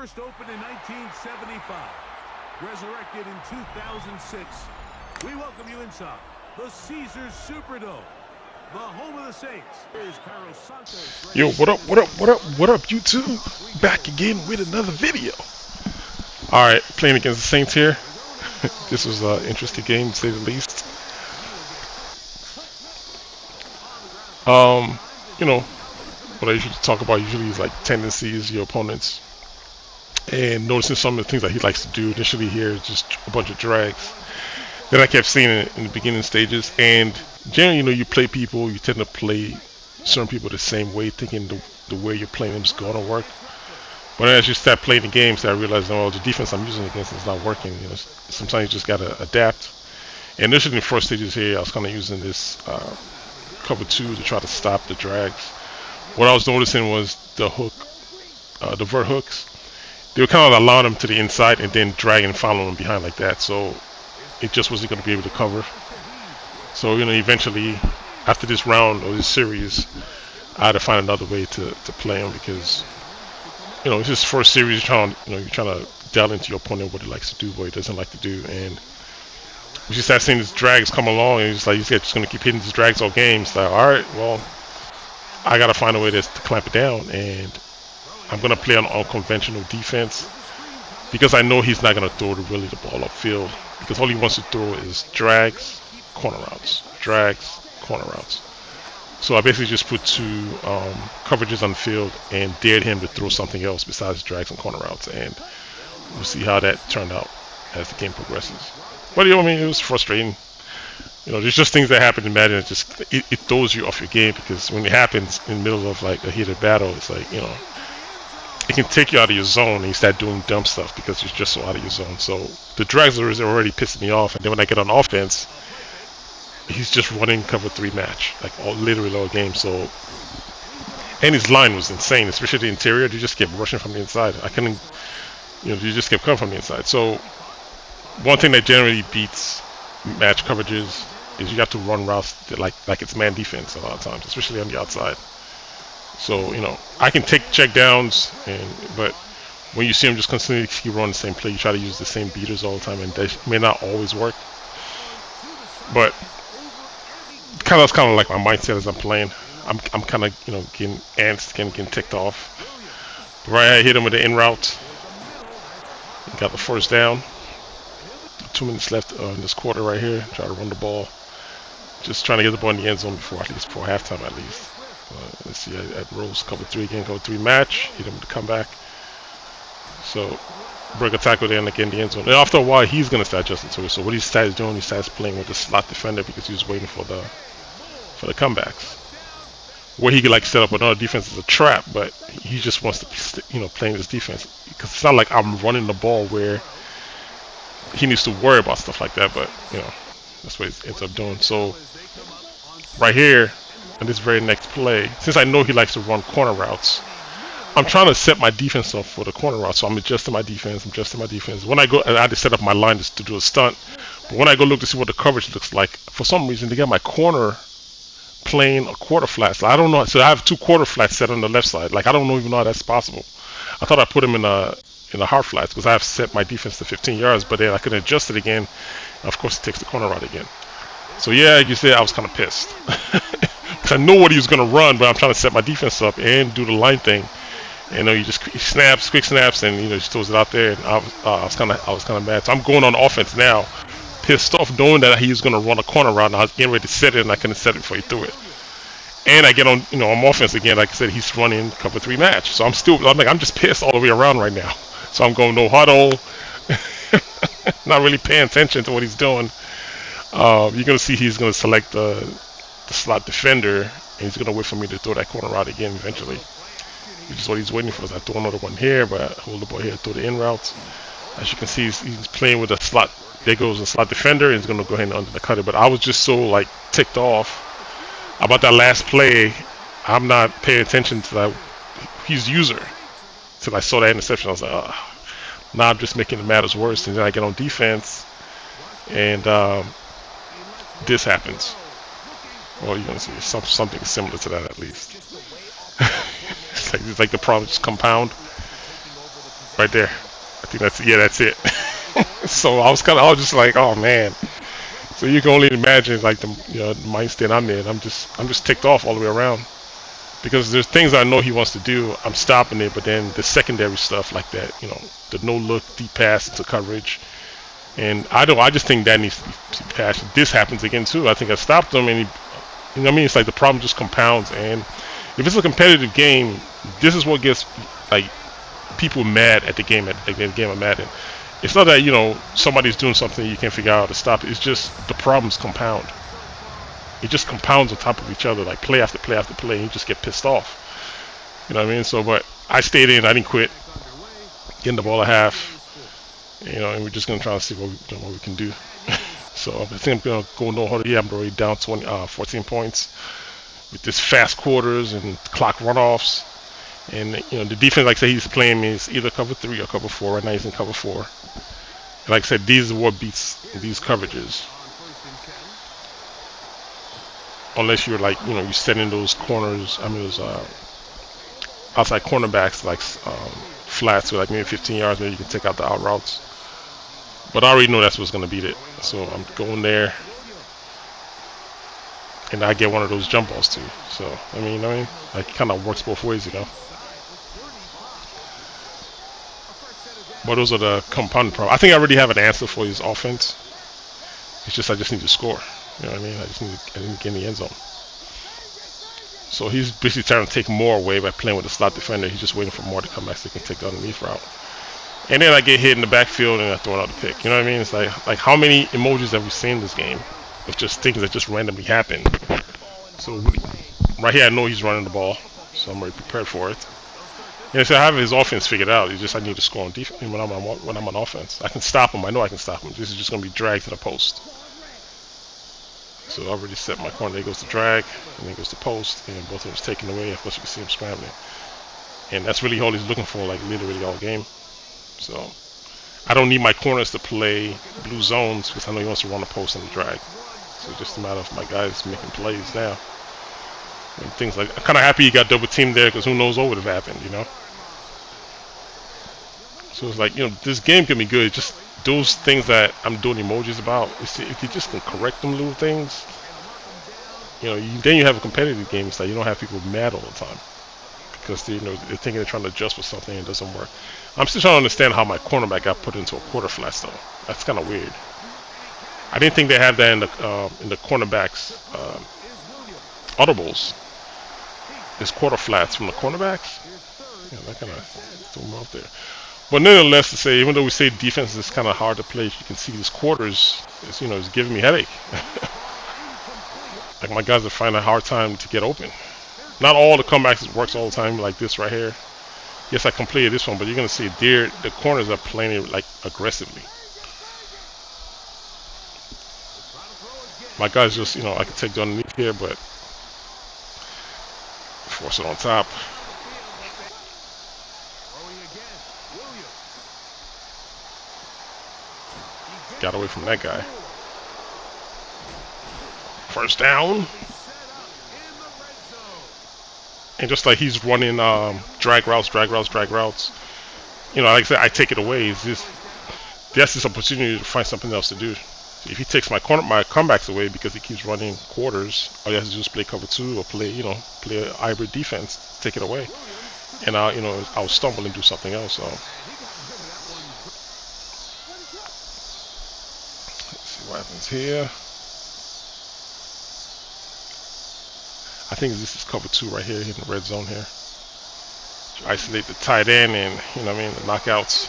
First opened in 1975, resurrected in 2006. We welcome you inside the Caesars Superdome, the home of the Saints. Here's Carlos Santos. Yo, what up, what up, what up, what up, YouTube? Back again with another video. Alright, playing against the Saints here. This was an interesting game, to say the least. You know, what I usually talk about is like tendencies, your opponents, and noticing some of the things that he likes to do. Initially here is just a bunch of drags. Then I kept seeing it in the beginning stages, and generally, you play people, you tend to play certain people the same way, thinking the way you're playing them is going to work. But as you start playing the games, I realized, oh, the defense I'm using against is not working. Sometimes you just got to adapt. And initially in the first stages here, I was kind of using this cover 2 to try to stop the drags. What I was noticing was the hook, the vert hooks, they were kind of allowing them to the inside and then dragging and following them behind like that. So it just wasn't going to be able to cover. So, eventually, after this round or this series, I had to find another way to play him because, it's his first series. You're trying to delve into your opponent, what he likes to do, what he doesn't like to do, and we just start seeing these drags come along, and it's like, he's just going to keep hitting these drags all game. It's like, all right, well, I got to find a way to clamp it down, and I'm going to play on unconventional defense because I know he's not going to throw the ball upfield because all he wants to throw is drags, corner routes, drags, corner routes. So I basically just put 2 coverages on the field and dared him to throw something else besides drags and corner routes, and we'll see how that turned out as the game progresses. But it was frustrating. There's just things that happen in Madden. It throws you off your game because when it happens in the middle of like a heated battle, it's like it can take you out of your zone and you start doing dumb stuff because you're just so out of your zone. So the drags are already pissing me off, and then when I get on offense, he's just running cover 3 match, like literally all game. So, and his line was insane, especially the interior. They just kept rushing from the inside. I couldn't, they just kept coming from the inside. So, one thing that generally beats match coverages is you got to run routes that like it's man defense a lot of times, especially on the outside. So, I can take check downs, but when you see him just constantly keep running the same play, you try to use the same beaters all the time, and they may not always work. But that's kind of like my mindset as I'm playing. I'm kind of getting antsy, getting ticked off. Right, I hit him with the in route. Got the first down. 2 minutes left in this quarter right here. Try to run the ball. Just trying to get the ball in the end zone before halftime at least. Let's see, at Rose cover 3 again, cover 3 match. Hit him with the comeback. So break a tackle there and again the end zone. And after a while, he's gonna start adjusting to it. So what he starts doing, he starts playing with the slot defender because he was waiting for the comebacks, where he could like set up another defense as a trap, but he just wants to playing this defense because it's not like I'm running the ball where he needs to worry about stuff like that. But that's what he ends up doing. So right here in this very next play, since I know he likes to run corner routes, I'm trying to set my defense up for the corner route. So I'm adjusting my defense. When I go, and I had to set up my line just to do a stunt. But when I go look to see what the coverage looks like, for some reason they got my corner playing a quarter flat. So I don't know. So I have 2 quarter flats set on the left side. Like I don't even know how that's possible. I thought I put him in a hard flats because I have set my defense to 15 yards, but then I can adjust it again. Of course, it takes the corner route again. So yeah, like you said, I was kind of pissed because I know what he was going to run, but I'm trying to set my defense up and do the line thing. He just snaps, quick snaps, and just throws it out there. And I was kind of mad. So I'm going on offense now, pissed off, knowing that he was going to run a corner route, and I was getting ready to set it, and I couldn't set it before he threw it. And I get on, on offense again. Like I said, he's running cover 3 match. So I'm just pissed all the way around right now. So I'm going no huddle, not really paying attention to what he's doing. You're gonna see he's gonna select the slot defender, and he's gonna wait for me to throw that corner route again eventually. Which is what he's waiting for. I throw another one here, but I hold the ball here, throw the in route. As you can see, he's playing with a slot. There goes the slot defender, and he's gonna go ahead and undercut it. But I was just so ticked off about that last play. I'm not paying attention to that. He's user. Till I saw that interception, I was like, now I'm just making the matters worse. And then I get on defense, and this happens. Well, you're gonna see something similar to that at least. It's like the problems just compound. right there. I think that's, yeah, that's it. So I was just like, oh man. So you can only imagine like the, the mind state I'm in. I'm just ticked off all the way around because there's things I know he wants to do. I'm stopping it, but then the secondary stuff like that, the no look deep pass into coverage, and I just think that needs to be patched. This happens again too. I think I stopped him, and you know what I mean. It's like the problem just compounds, and if it's a competitive game, this is what gets like people mad at the game at the game of Madden. It's not that somebody's doing something you can't figure out how to stop it. It's just the problems compound. It just compounds on top of each other, like play after play after play, and you just get pissed off. You know what I mean? So, but I stayed in. I didn't quit. Getting the ball at half. And we're just gonna try to see what we can do. So I think I'm gonna go no harder. Yeah, I'm already down 14 points with this fast quarters and clock runoffs. And the defense, like I said, he's playing is either cover 3 or cover 4. Right now he's in cover 4. And like I said, these are what beats these coverages. Unless you're like, you're setting those corners. I mean, those outside cornerbacks like flats, so like maybe 15 yards, maybe you can take out the out routes. But I already know that's what's gonna beat it. So I'm going there, and I get one of those jump balls too. So I mean, like it kind of works both ways, But those are the compounding problems. I think I already have an answer for his offense. It's just I just need to score. You know what I mean? I need to get in the end zone. So he's basically trying to take more away by playing with the slot defender. He's just waiting for more to come back so he can take the underneath route. And then I get hit in the backfield and I throw out the pick. You know what I mean? It's like how many emojis have we seen in this game of just things that just randomly happen? So right here I know he's running the ball, so I'm already prepared for it. And so I have his offense figured out. It's just I need to score on defense when I'm on offense. I can stop him. I know I can stop him. This is just going to be dragged to the post. So I already set my corner. There goes the drag, and then goes the post, and both of them is taken away. Of course, you can see him scrambling. And that's really all he's looking for, like literally all game. So I don't need my corners to play blue zones because I know he wants to run the post and the drag. So it's just a matter of my guys making plays now. And things like, I'm kind of happy he got double teamed there because who knows what would have happened, So it's like, this game can be good. Just those things that I'm doing emojis about, if you just can correct them little things, then you have a competitive game. It's like you don't have people mad all the time because they're thinking they're trying to adjust for something and it doesn't work. I'm still trying to understand how my cornerback got put into a quarter flats though. That's kind of weird. I didn't think they had that in the cornerbacks audibles. There's quarter flats from the cornerbacks. Yeah, that kind of threw him off there. But nonetheless, to say, even though we say defense is kind of hard to play, you can see these quarters, it's giving me headache. Like my guys are finding a hard time to get open. Not all the comebacks works all the time like this right here. Yes, I completed this one, but you're gonna see the corners are playing it like aggressively. My guys just, I can take the underneath here, but force it on top. Got away from that guy. First down. And just like he's running drag routes. Like I said, I take it away. It's just that's this opportunity to find something else to do. If he takes my comebacks away because he keeps running quarters, all he has to do is play cover 2 or play a hybrid defense, take it away, and I'll stumble and do something else. So let's see what happens here. I think this is cover 2 right here in the red zone here. Isolate the tight end and the knockouts.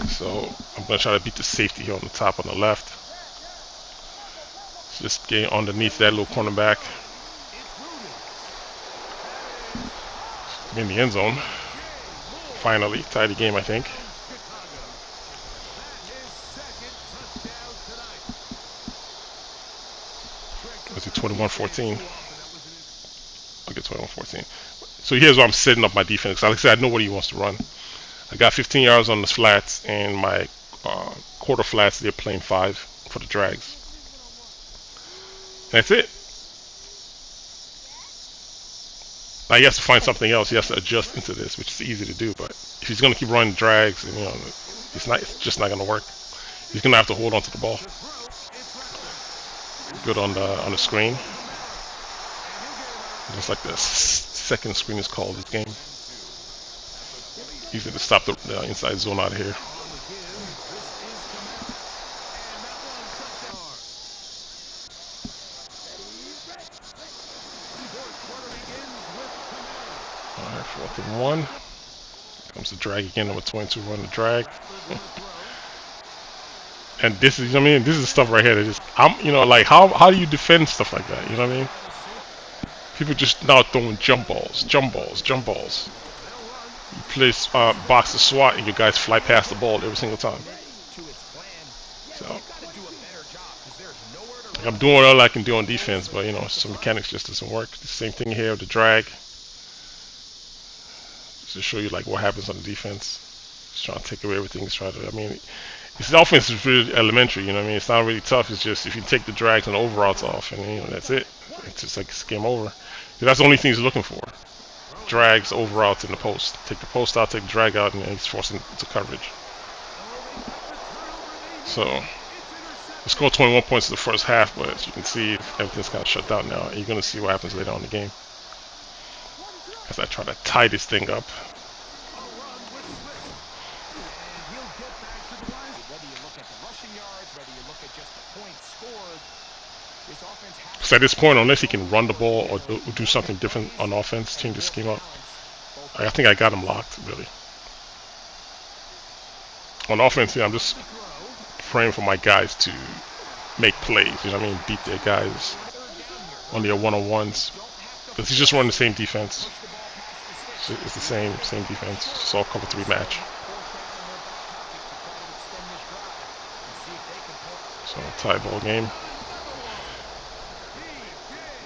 So I'm gonna try to beat the safety here on the top on the left. Just get underneath that little cornerback. In the end zone. Finally, tie the game, I think. Was it 21-14? I'll get 21-14. So here's where I'm setting up my defense. Like I said, I know what he wants to run. I got 15 yards on the flats, and my quarter flats, they're playing 5 for the drags. That's it. Now he has to find something else. He has to adjust into this, which is easy to do. But if he's gonna keep running drags, and it's just not gonna work. He's gonna have to hold on to the ball. Good on the screen. Just like the second screen is called this game. Easy to stop the inside zone out of here. Alright, 4th and 1. Comes the drag again, number 22 run the drag. And this is, this is stuff right here that just, like how do you defend stuff like that? You know what I mean? People just now throwing jump balls. You play box the SWAT and your guys fly past the ball every single time. So I'm doing all I can do on defense, but some mechanics just doesn't work. The same thing here with the drag. Just to show you like what happens on the defense. Just trying to take away everything. This offense is really elementary, it's not really tough. It's just if you take the drags and the overouts off, and that's it. It's just like it's game over. That's the only thing he's looking for. Drags, overouts, in the post. Take the post out, take the drag out, and he's forcing into coverage. So, we scored 21 points in the first half, but as you can see, everything's kind of shut down now. And you're going to see what happens later on in the game. As I try to tie this thing up. So at this point, unless he can run the ball or do something different on offense, change the scheme up, I think I got him locked, really. On offense, I'm just praying for my guys to make plays, beat their guys on their one-on-ones. Because he's just running the same defense. It's the same defense. It's all cover 3 match. So, tie ball game.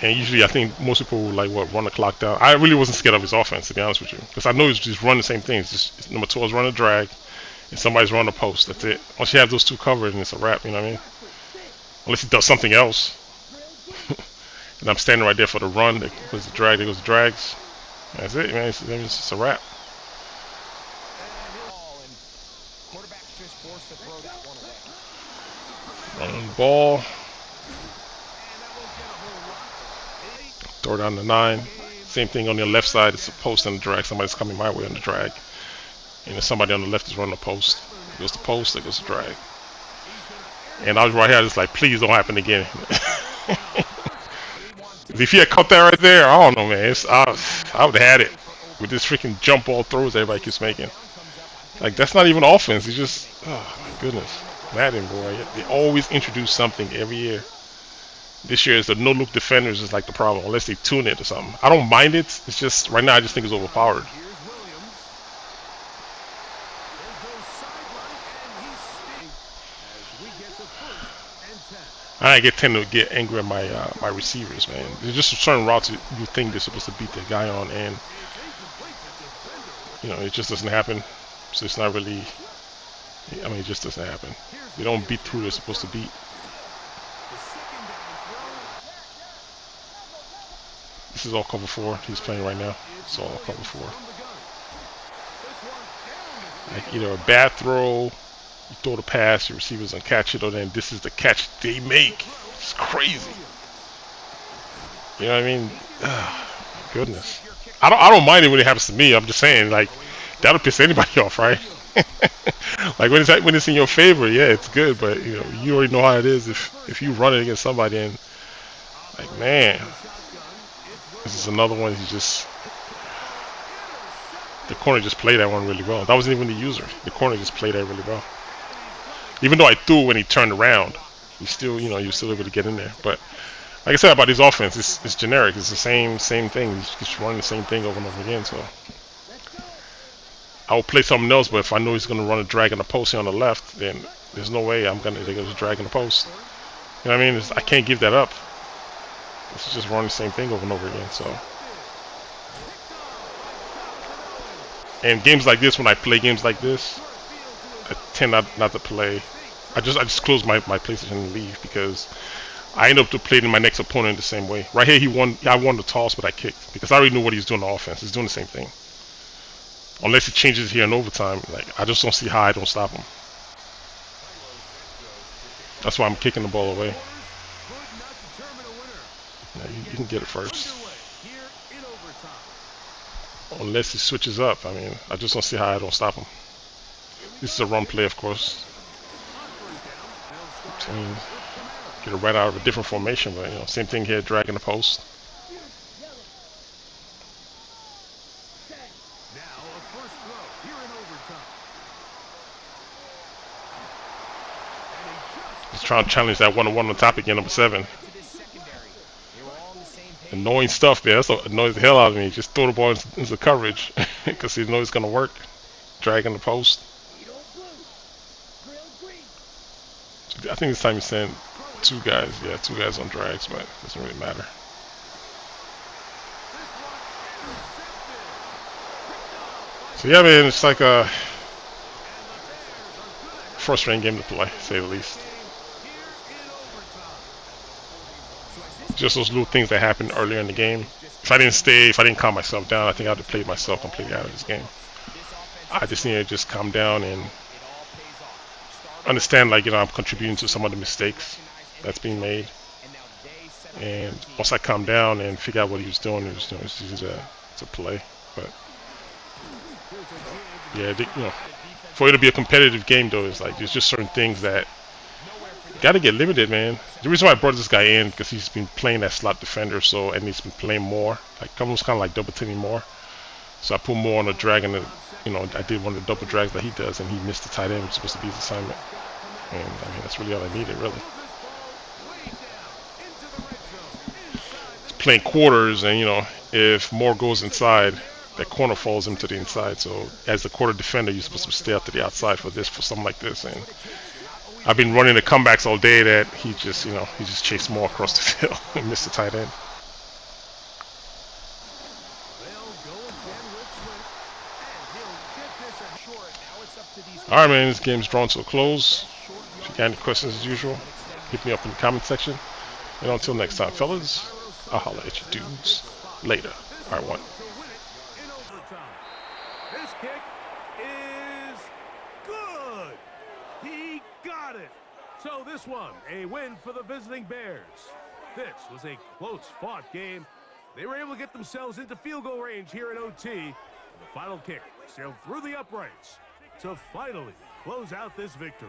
And usually, I think most people will run the clock down. I really wasn't scared of his offense, to be honest with you, because I know he's just running the same thing. It's just number 12 is running a drag, and somebody's running a post. That's it. Once you have those two covered, and it's a wrap. You know what I mean? Unless he does something else, and I'm standing right there for the run. There goes the drag. There goes the drags. That's it, man. It's just a wrap. Running the ball. Throw down the 9. Same thing on the left side. It's a post and a drag. Somebody's coming my way on the drag. And then somebody on the left is running a post. There goes the post. There goes the drag. And I was right here just like, please don't happen again. If he had caught that right there, I don't know, man. I would have had it. With this freaking jump ball throws everybody keeps making. Like, that's not even offense. It's just, oh, my goodness. Madden, boy. They always introduce something every year. This year is the no-look defenders is like the problem, unless they tune it or something. I don't mind it. It's just right now I just think it's overpowered. I tend to get angry at my receivers, man. There's just certain routes you think they're supposed to beat the guy on, and it just doesn't happen. So it's not really. It just doesn't happen. They don't beat who they're supposed to beat. This is all cover 4 he's playing right now. It's all cover 4. Like either a bad throw, you throw the pass, your receivers don't catch it, or then this is the catch they make. It's crazy. You know what I mean? Goodness. I don't mind it when it happens to me. I'm just saying, like, that'll piss anybody off, right? Like when it's in your favor, yeah, it's good, but you already know how it is if you run it against somebody and like, man. This is another one. The corner just played that one really well. That wasn't even the user. The corner just played that really well. Even though I threw when he turned around, you're still able to get in there. But like I said about his offense, it's generic. It's the same thing. He's just running the same thing over and over again. So I will play something else, but if I know he's going to run a drag in the post here on the left, then there's no way they're going to drag in the post. You know what I mean? I can't give that up. It's just running the same thing over and over again. So, and games like this, when I play games like this, I tend not to play. I just close my PlayStation and leave because I ended up depleting my next opponent the same way. Right here, he won. I won the toss, but I kicked because I already knew what he was doing on offense. He's doing the same thing. Unless it changes here in overtime, like I just don't see how I don't stop him. That's why I'm kicking the ball away. Yeah, you can get it first. Unless he switches up. I mean, I just don't see how I don't stop him. This is a run play, of course. Get it right out of a different formation, but you know, same thing here, dragging the post. Just trying to challenge that one-on-one on top again, number 7. Annoying stuff there. That's what annoys the hell out of me. Just throw the ball into coverage because he knows it's gonna work. Dragging the post. I think this time he's saying 2 guys. Yeah, 2 guys on drags, but it doesn't really matter. So yeah, man, it's like a frustrating game to play, to say the least. Just those little things that happened earlier in the game. If I didn't calm myself down, I think I'd have played myself completely out of this game. I just need to just calm down and understand, like, you know, I'm contributing to some of the mistakes that's being made. And once I calm down and figure out what he was doing, it's easy to play. But yeah, you know, for it to be a competitive game, though, is like there's just certain things that got to get limited, man. The reason why I brought this guy in because he's been playing that slot defender, and he's been playing more, like almost kind of like double teaming more. So I put more on the drag, and you know, I did one of the double drags that he does, and he missed the tight end, which was supposed to be his assignment. And I mean, that's really all I needed, really. He's playing quarters, and you know, if more goes inside, that corner falls him to the inside. So as the quarter defender, you're supposed to stay out to the outside for something like this. And I've been running the comebacks all day that he just chased more across the field and missed the tight end. Alright, man, this game's drawn to a close. If you got any questions, as usual, hit me up in the comment section. And until next time, fellas, I'll holler at you dudes later. Alright, one. This kick is good. He got it. So this one, a win for the visiting Bears. This was a close-fought game. They were able to get themselves into field goal range here in OT. And the final kick sailed through the uprights to finally close out this victory.